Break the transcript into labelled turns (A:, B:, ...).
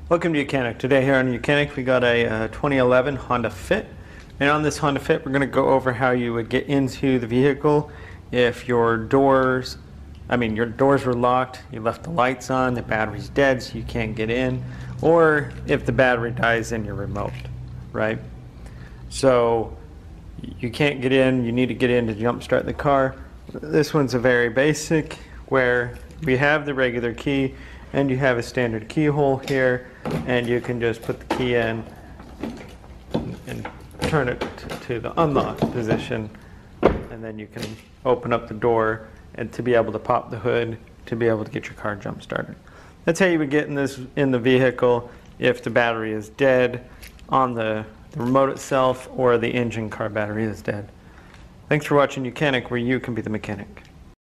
A: Welcome to YOUCANIC. Today here on YOUCANIC we got a 2011 Honda Fit, and on this Honda Fit we're going to go over how you would get into the vehicle if your doors were locked, you left the lights on, the battery's dead so you can't get in, or if the battery dies in your remote, right? So you can't get in, you need to get in to jump start the car. This one's a very basic where we have the regular key and you have a standard keyhole here, and you can just put the key in and turn it to the unlock position, and then you can open up the door and to be able to pop the hood to be able to get your car jump started. That's how you would get in the vehicle if the battery is dead on the remote itself or the engine car battery is dead. Thanks for watching YOUCANIC, where you can be the mechanic.